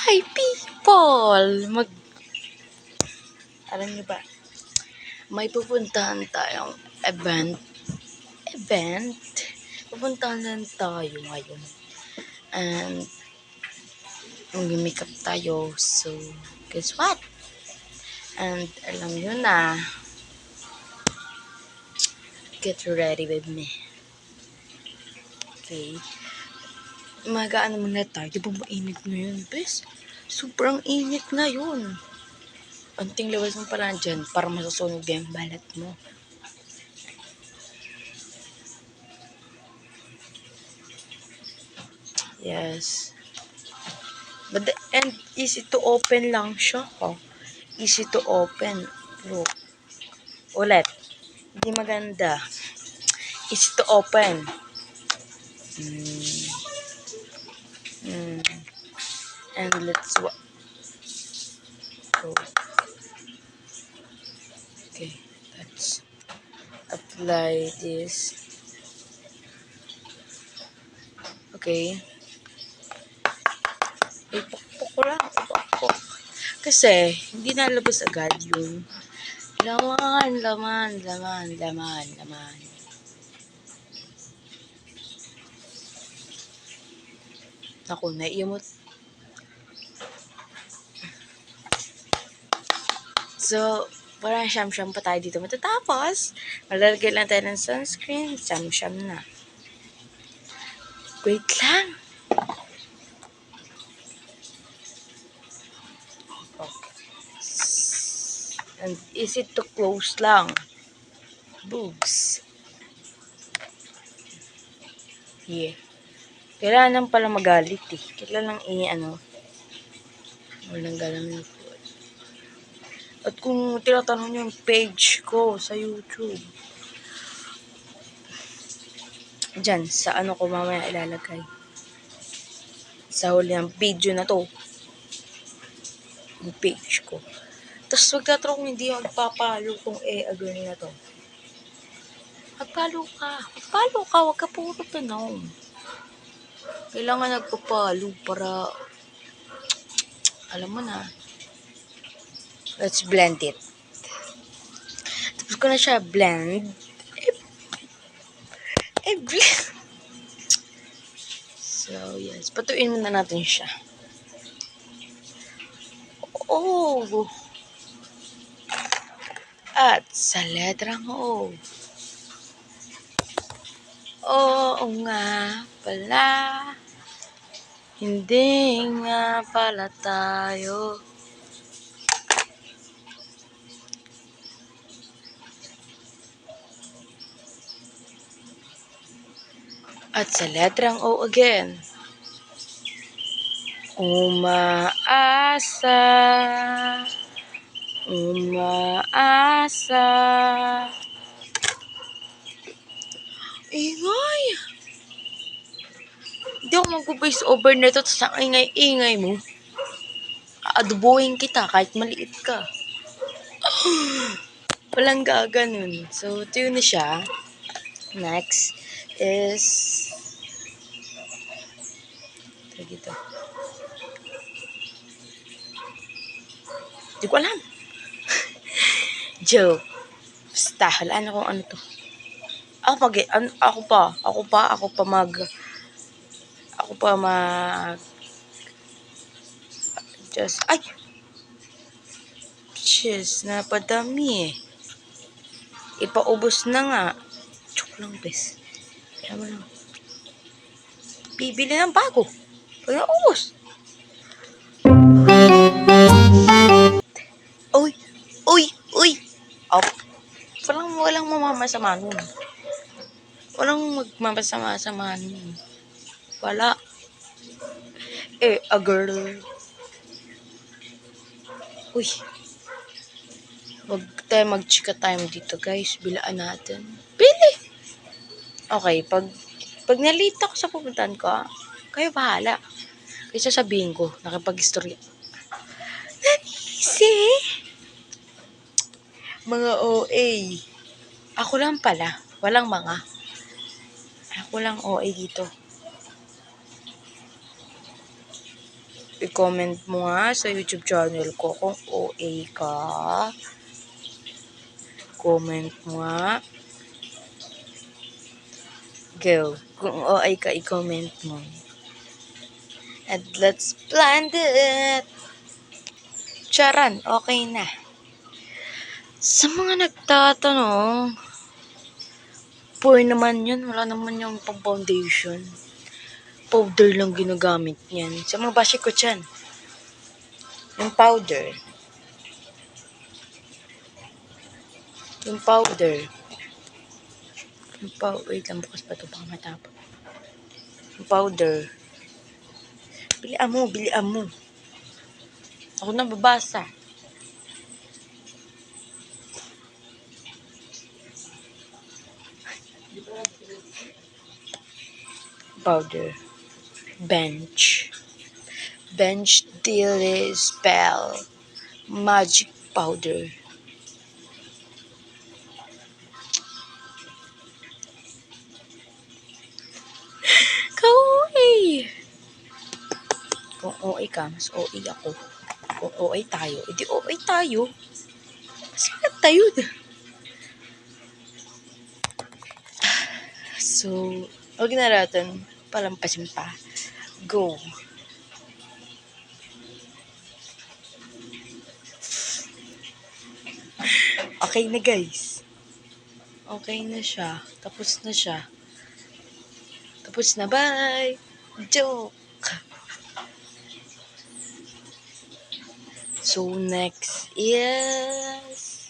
Hi people! Alam niyo ba, may pupuntahan tayong event. Pupuntahan lang tayo ngayon. And mag-makeup tayo. So, guess what? And alam niyo na, get ready with me. Okay? Magaan muna tayo. Di ba mainit na yun, bes? Sobrang init na yun. Anting labas mo pala dyan para masusunog yung balat mo. Yes. But the end, easy to open lang siya. Oh. Easy to open. Look. Ulit. Hindi maganda. Easy to open. And let's oh. Okay. Let's apply this. Okay. Ipokpok ko lang. Ipokpok. Kasi, hindi nalabas agad yung laman. Naku, naiimot. So, parang siyam-siyam pa tayo dito matatapos. Malalagay lang tayo ng sunscreen. Siyam-siyam na. Wait lang. And easy to close lang. Boobs. Yeah. Kailangan lang pala magalit eh. Kailangan lang walang galang na food. At kung tinatanong nyo yung page ko sa YouTube, dyan, sa ko mamaya ilalagay. Sa huli ng video na to. Yung page ko. Tapos magtatanong kung hindi magpapalo kung agree na to. Magpalo ka. Huwag ka puro tanong. Kailangan nagpapalo para, alam mo na. Let's blend it. Tapos ko na siya blend. Blend. So, yes. Patuin muna natin siya. Oh! At sa letrang O. Oo nga pala. Hindi nga pala tayo. At sa letrang O again. Umaasa. Ingay! Hindi ako mag-voice over na ito sa ingay mo. Aadubuhin kita kahit maliit ka. Walang gaganon. So, ito yun na siya. Next is dito. Hindi ko alam. Joke. Basta, halaan ako ano to. Ako pa mag just, ay! Jeez, napadami eh. Ipaubos na nga. Chok lang, bes. Kaya mo lang. Bibili ng bago. Pag naubos. Uy! Oh. Walang mamamasama nun. Walang magmamasama nun. Wala. A girl. Uy. Wag tayo mag-chika time dito, guys. Bilaan natin. Pili! Okay, pag nalita ko sa pupuntahan ko, kayo bahala. Kasi sasabihin ko, nakipag-istorya. See? Mga OA. Ako lang pala. Walang mga. Ako lang OA dito. I-comment mo nga sa YouTube channel ko kung OA ka. Comment mo nga. Go. Kung OA ka, i-comment mo. And let's plan it. Charan, okay na. Sa mga nagtatanong, poor naman yun. Wala naman yung pang foundation. Powder lang ginagamit niyan. Sa mga bashi ko dyan. Yung powder. Yung powder. Wait lang, bukas pa ito. Baka matapon. Yung powder. Bilian mo. Ako na babasa. Powder. Bench daily spell. Magic powder. Ka-OA. Kung OA ka, mas OA ako. Kung OA tayo, edi OA tayo. Mas lahat tayo. So, huwag na natin palampasin pa. Go. Okay na guys. Okay na siya. Tapos na siya. Tapos na. Bye. Joke. So, next is...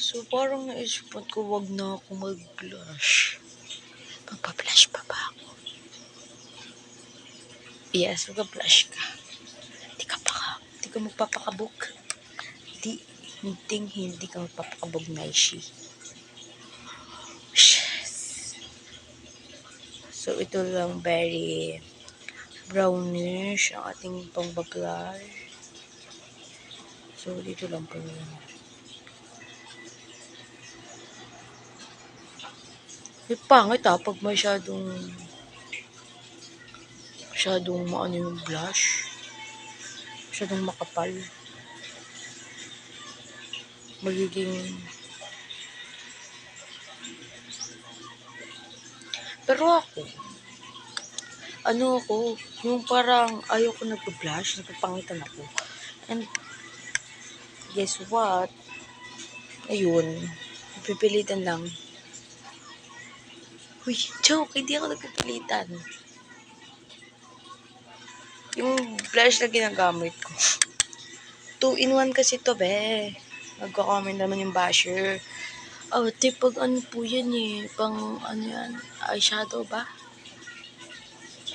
So, parang naisipan ko wag na ako mag-blush. Magpa-blush pa ba ako? Yes, mag-blush ka. Hindi ka magpapakabog. Hindi ka magpapakabog, Naishi. Yes. So, ito lang very brownish ang ating pang-blush. So, dito lang po yun. Pangit pag masyadong maano yung blush. Masyadong makapal. Magiging... Pero ako, yung parang ayoko nag-blush, napapangitan ako. And, guess what? Ayun, pipilitan lang. Uy, joke, hindi ako nagpipilitan. Yung blush na ginagamit ko. 2-in-1 kasi to, be. Nagko-comment naman yung basher. Oh, pag ano po yan eh. Pang ano yan, eyeshadow ba?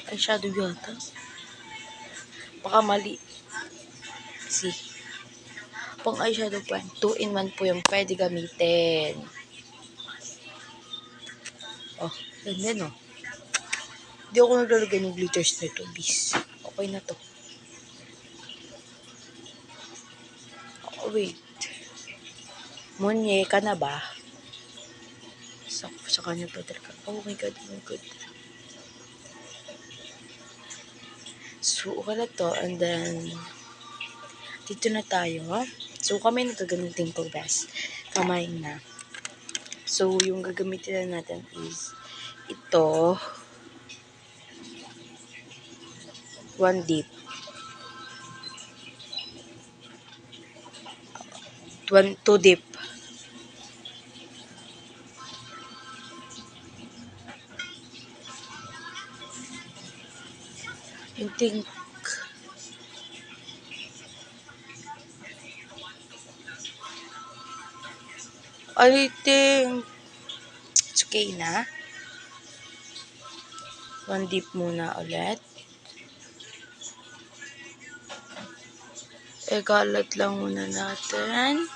Eyeshadow yata. Baka mali. See. Pang eyeshadow po yan. 2-in-1 po yung pwede gamitin. Oh, ganyan oh. Hindi ako naglalagay ng glitters na ito, bis. Okay na to. Oh, wait. Monye ka na ba? Sa kanya pa talaga. Oh my god. So, okay na to. And then, dito na tayo. So, kami na gagamitin ko, best. Kamay na. So, yung gagamitin na natin is ito. 1 dip. 2 dip. I think it's okay na. 1 dip muna ulit. Kalat lang muna natin.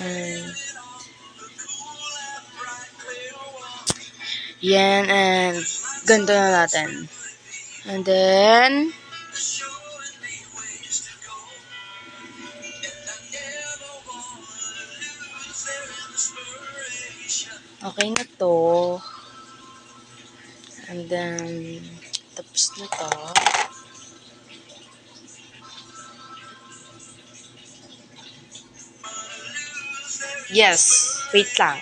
And yan, and ganito na natin. And then okay na to. And then, tapos na to. Yes, wait lang.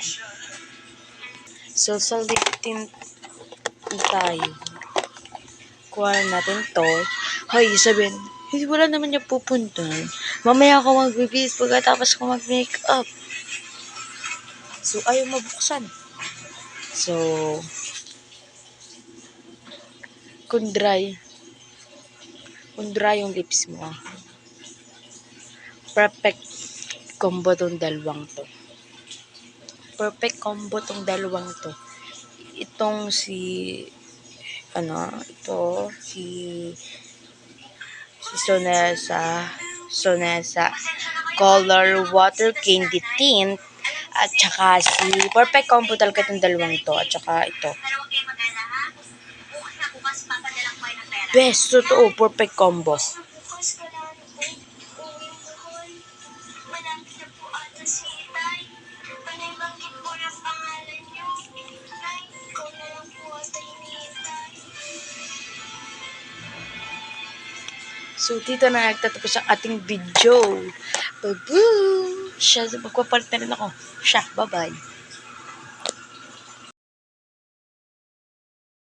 So, salitin tayo. Kuha natin to. Hoy, sabihin, hindi wala naman niya pupuntan. Mamaya ako magbibis pagkatapos ko mag-makeup. So, ayaw mabuksan. So, kung dry yung lips mo, perfect combo tong dalawang to. Perfect combo tong dalawang to. Itong si Sonesa Color Water Candy Tint at saka si perfect combo talaga itong dalawang to at saka ito. Best, totoo, perfect combo. So, dito na nagtatapos ang ating video. Bye-bye! Siya, magpapalit na rin ako. Siya, bye-bye.